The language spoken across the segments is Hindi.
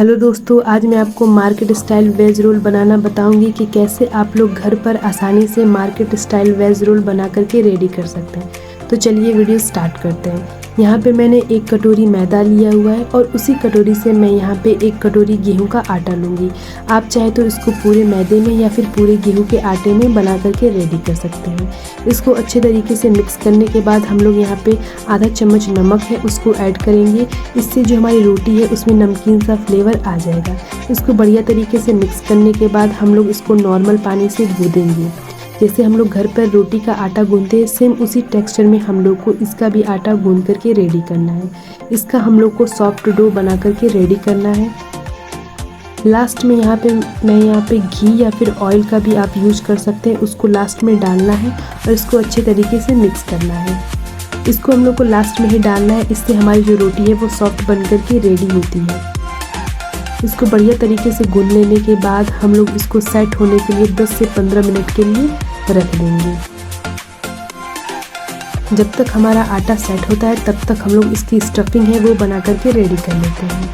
हेलो दोस्तों, आज मैं आपको मार्केट स्टाइल वेज रोल बनाना बताऊंगी कि कैसे आप लोग घर पर आसानी से मार्केट स्टाइल वेज रोल बना करके रेडी कर सकते हैं। तो चलिए वीडियो स्टार्ट करते हैं। यहाँ पे मैंने 1 कटोरी मैदा लिया हुआ है और उसी कटोरी से मैं यहाँ पे 1 कटोरी गेहूं का आटा लूँगी। आप चाहे तो इसको पूरे मैदे में या फिर पूरे गेहूं के आटे में बना करके रेडी कर सकते हैं। इसको अच्छे तरीके से मिक्स करने के बाद हम लोग यहाँ पे आधा चम्मच नमक है उसको ऐड करेंगे। इससे जो हमारी रोटी है उसमें नमकीन सा फ्लेवर आ जाएगा। इसको बढ़िया तरीके से मिक्स करने के बाद हम लोग इसको नॉर्मल पानी से गूँथेंगे। जैसे हम लोग घर पर रोटी का आटा गूंथते हैं, सेम उसी टेक्सचर में हम लोग को इसका भी आटा गूंथ करके रेडी करना है। इसका हम लोग को सॉफ्ट डो बना करके रेडी करना है। लास्ट में मैं यहाँ पे घी या फिर ऑयल का भी आप यूज कर सकते हैं, उसको लास्ट में डालना है और इसको अच्छे तरीके से मिक्स करना है। इसको हम लोग को लास्ट में ही डालना है, इससे हमारी जो रोटी है वो सॉफ्ट बन करके रेडी होती है। इसको बढ़िया तरीके से गूंथ लेने के बाद हम लोग इसको सेट होने के लिए 10 से 15 मिनट के लिए रख देंगे। जब तक हमारा आटा सेट होता है तब तक हम लोग इसकी स्टफिंग है वो बना करके रेडी कर लेते हैं।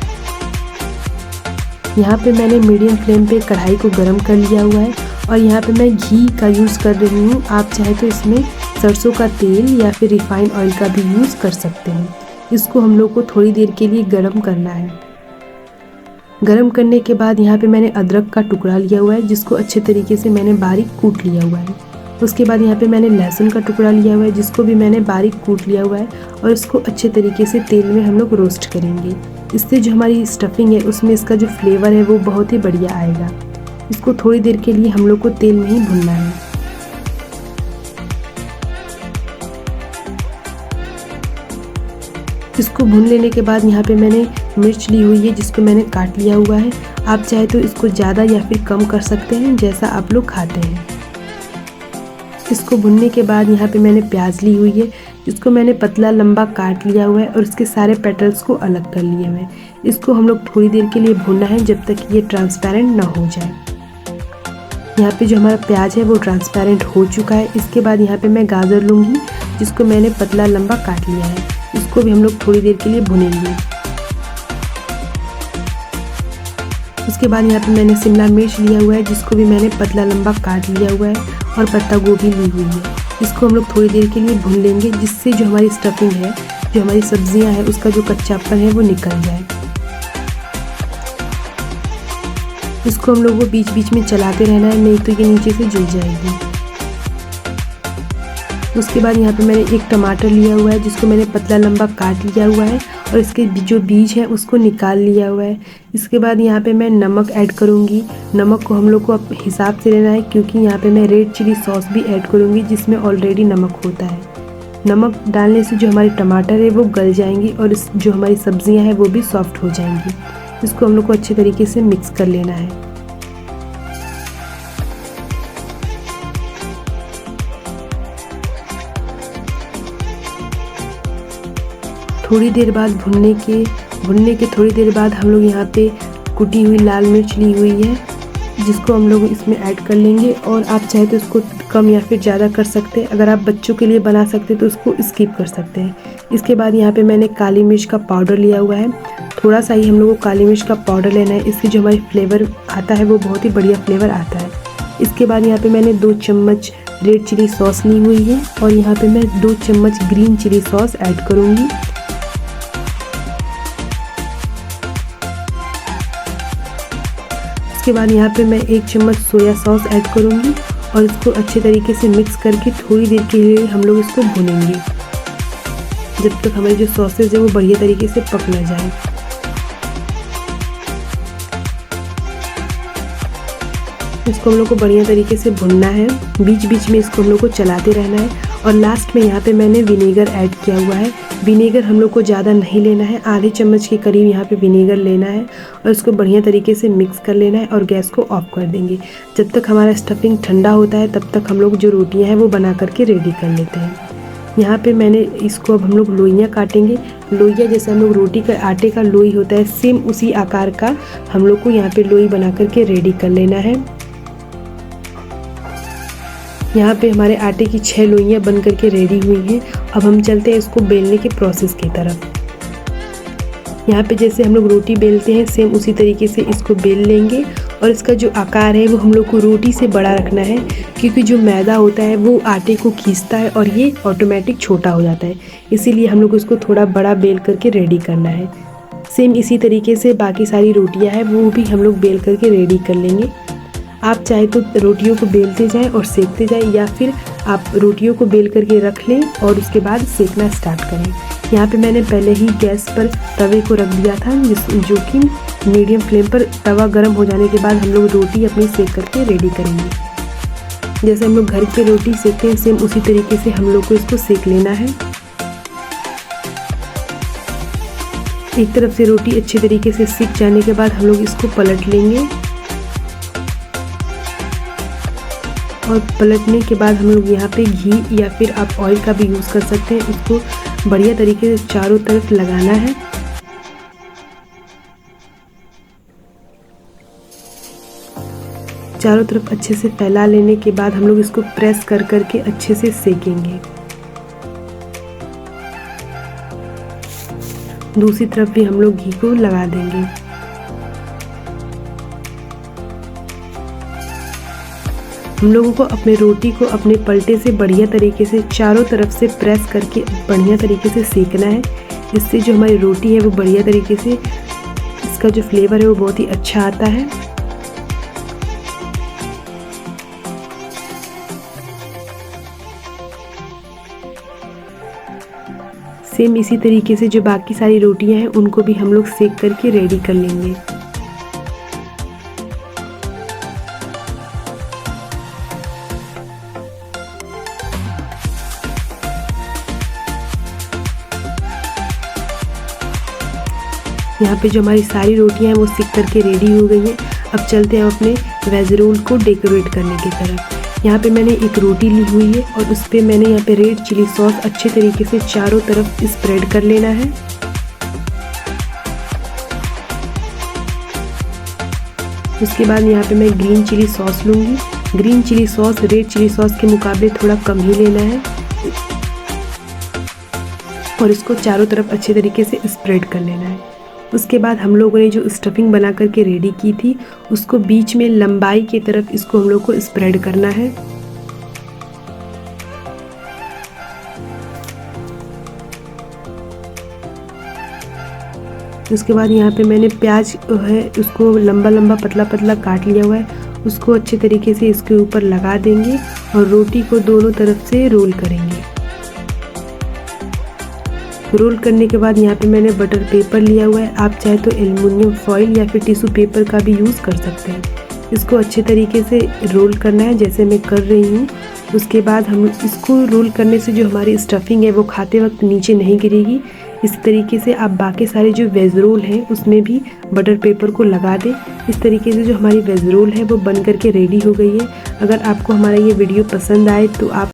यहाँ पे मैंने मीडियम फ्लेम पे कढ़ाई को गर्म कर लिया हुआ है और यहाँ पे मैं घी का यूज़ कर रही हूँ। आप चाहे तो इसमें सरसों का तेल या फिर रिफाइंड ऑयल का भी यूज़ कर सकते हैं। इसको हम लोग को थोड़ी देर के लिए गर्म करना है। गरम करने के बाद यहाँ पे मैंने अदरक का टुकड़ा लिया हुआ है जिसको अच्छे तरीके से मैंने बारीक कूट लिया हुआ है। उसके बाद यहाँ पे मैंने लहसुन का टुकड़ा लिया हुआ है जिसको भी मैंने बारीक कूट लिया हुआ है और इसको अच्छे तरीके से तेल में हम लोग रोस्ट करेंगे। इससे जो हमारी स्टफिंग है उसमें इसका जो फ्लेवर है वो बहुत ही बढ़िया आएगा। इसको थोड़ी देर के लिए हम लोग को तेल में ही भूनना है। इसको भून लेने के बाद यहाँ पे मैंने मिर्च ली हुई है जिसको मैंने काट लिया हुआ है। आप चाहे तो इसको ज़्यादा या फिर कम कर सकते हैं जैसा आप लोग खाते हैं। इसको भुनने के बाद यहाँ पे मैंने प्याज ली हुई है जिसको मैंने पतला लंबा काट लिया हुआ है और इसके सारे पेटल्स को अलग कर लिए हुए हैं। इसको हम लोग थोड़ी देर के लिए भूनना है जब तक ये ट्रांसपेरेंट ना हो जाए। यहाँ पे जो हमारा प्याज है वो ट्रांसपेरेंट हो चुका है। इसके बाद यहाँ पे मैं गाजर लूँगी जिसको मैंने पतला लंबा काट लिया है। इसको भी हम लोग थोड़ी देर के लिए भुनेंगे। उसके बाद यहाँ पे मैंने शिमला मिर्च लिया हुआ है जिसको भी मैंने पतला लंबा काट लिया हुआ है और पत्ता गोभी ली हुई है। इसको हम लोग थोड़ी देर के लिए भून लेंगे जिससे जो हमारी स्टफिंग है, जो हमारी सब्जियां हैं, उसका जो कच्चापन है वो निकल जाए। इसको हम लोग को बीच बीच में चलाते रहना है, नहीं तो ये नीचे से जल जाएगी। उसके बाद यहाँ पे मैंने 1 टमाटर लिया हुआ है जिसको मैंने पतला लंबा काट लिया हुआ है और इसके जो बीज है उसको निकाल लिया हुआ है। इसके बाद यहाँ पे मैं नमक ऐड करूँगी। नमक को हम लोग को अब हिसाब से लेना है क्योंकि यहाँ पे मैं रेड चिली सॉस भी ऐड करूँगी जिसमें ऑलरेडी नमक होता है। नमक डालने से जो हमारे टमाटर है वो गल जाएंगी और जो हमारी सब्जियाँ हैं वो भी सॉफ्ट हो जाएंगी। इसको हम लोग को अच्छे तरीके से मिक्स कर लेना है। थोड़ी देर बाद भुनने के थोड़ी देर बाद हम लोग यहाँ पे कुटी हुई लाल मिर्च ली हुई है जिसको हम लोग इसमें ऐड कर लेंगे और आप चाहे तो इसको कम या फिर ज़्यादा कर सकते हैं। अगर आप बच्चों के लिए बना सकते हैं तो उसको स्किप कर सकते हैं। इसके बाद यहाँ पे मैंने काली मिर्च का पाउडर लिया हुआ है। थोड़ा सा ही हम लोग को काली मिर्च का पाउडर लेना है। इससे जो हमारी फ्लेवर आता है वो बहुत ही बढ़िया फ्लेवर आता है। इसके बाद यहाँ पे मैंने 2 चम्मच रेड चिली सॉस ली हुई है और यहाँ पे मैं 2 चम्मच ग्रीन चिली सॉस ऐड करूँगी। इसके बाद यहाँ पे मैं 1 चम्मच सोया सॉस ऐड करूँगी और इसको अच्छे तरीके से मिक्स करके थोड़ी देर के लिए हम लोग इसको भूनेंगे जब तक हमारी जो सॉसेज है वो बढ़िया तरीके से पक ना जाए। इसको हम लोग को बढ़िया तरीके से भुनना है। बीच बीच में इसको हम लोग को चलाते रहना है और लास्ट में यहाँ पे मैंने विनेगर ऐड किया हुआ है। विनेगर हम लोग को ज़्यादा नहीं लेना है, आधे चम्मच के करीब यहाँ पे विनेगर लेना है और इसको बढ़िया तरीके से मिक्स कर लेना है और गैस को ऑफ कर देंगे। जब तक हमारा स्टफिंग ठंडा होता है तब तक हम लोग जो रोटियाँ हैं वो बना करके रेडी कर लेते हैं। यहाँ पे मैंने इसको अब हम लोग लोइयाँ काटेंगे। लोइयाँ जैसे हम लोग रोटी का आटे का लोई होता है सेम उसी आकार का हम लोग को यहाँ पे लोई बना करके रेडी कर लेना है। यहाँ पे हमारे आटे की 6 लोइयाँ बन करके रेडी हुई हैं। अब हम चलते हैं इसको बेलने के प्रोसेस की तरफ। यहाँ पे जैसे हम लोग रोटी बेलते हैं सेम उसी तरीके से इसको बेल लेंगे और इसका जो आकार है वो हम लोग को रोटी से बड़ा रखना है, क्योंकि जो मैदा होता है वो आटे को खींचता है और ये ऑटोमेटिक छोटा हो जाता है, इसीलिए हम लोग उसको थोड़ा बड़ा बेल करके रेडी करना है। सेम इसी तरीके से बाकी सारी रोटियां हैं वो भी हम लोग बेल करके रेडी कर लेंगे। आप चाहे तो रोटियों को बेलते जाएं और सेकते जाएं, या फिर आप रोटियों को बेल करके रख लें और उसके बाद सेकना स्टार्ट करें। यहाँ पे मैंने पहले ही गैस पर तवे को रख दिया था, जो कि मीडियम फ्लेम पर तवा गर्म हो जाने के बाद हम लोग रोटी अपनी सेक करके रेडी करेंगे। जैसे हम लोग घर पे रोटी सेकते हैं सेम उसी तरीके से हम लोग को इसको सेक लेना है। एक तरफ से रोटी अच्छे तरीके से सिक जाने के बाद हम लोग इसको पलट लेंगे और पलटने के बाद हम लोग यहाँ पे घी या फिर आप ऑयल का भी यूज़ कर सकते हैं। इसको बढ़िया तरीके से चारों तरफ लगाना है। चारों तरफ अच्छे से फैला लेने के बाद हम लोग इसको प्रेस कर करके अच्छे से सेकेंगे। दूसरी तरफ भी हम लोग घी को लगा देंगे। हम लोगों को अपने रोटी को अपने पलटे से बढ़िया तरीके से चारों तरफ से प्रेस करके बढ़िया तरीके से सेकना है। इससे जो हमारी रोटी है वो बढ़िया तरीके से इसका जो फ्लेवर है वो बहुत ही अच्छा आता है। सेम इसी तरीके से जो बाकी सारी रोटियां हैं उनको भी हम लोग सेक करके रेडी कर लेंगे। यहाँ पे जो हमारी सारी रोटियां हैं वो सिक करके रेडी हो गई हैं। अब चलते हैं अपने वेज रोल को डेकोरेट करने की तरफ। यहाँ पे मैंने एक रोटी ली हुई है और उस पर मैंने यहाँ पे रेड चिली सॉस अच्छे तरीके से चारों तरफ स्प्रेड कर लेना है। उसके बाद यहाँ पे मैं ग्रीन चिली सॉस लूँगी। Green chilli sauce red chilli sauce के मुकाबले थोड़ा कम ही लेना है और इसको चारों तरफ अच्छे तरीके से स्प्रेड कर लेना है। उसके बाद हम लोगों ने जो स्टफिंग बना करके रेडी की थी उसको बीच में लंबाई की तरफ इसको हम लोग को स्प्रेड करना है। उसके बाद यहाँ पे मैंने प्याज है उसको लंबा लंबा पतला पतला काट लिया हुआ है, उसको अच्छे तरीके से इसके ऊपर लगा देंगे और रोटी को दोनों तरफ से रोल करेंगे। रोल करने के बाद यहाँ पे मैंने बटर पेपर लिया हुआ है। आप चाहे तो एल्युमिनियम फॉइल या फिर टिश्यू पेपर का भी यूज़ कर सकते हैं। इसको अच्छे तरीके से रोल करना है जैसे मैं कर रही हूँ। उसके बाद हम इसको रोल करने से जो हमारी स्टफिंग है वो खाते वक्त नीचे नहीं गिरेगी। इस तरीके से आप बाकी सारे जो वेज रोल हैं उसमें भी बटर पेपर को लगा दें। इस तरीके से जो हमारी वेज रोल है वो बन करके रेडी हो गई है। अगर आपको हमारा ये वीडियो पसंद आए तो आप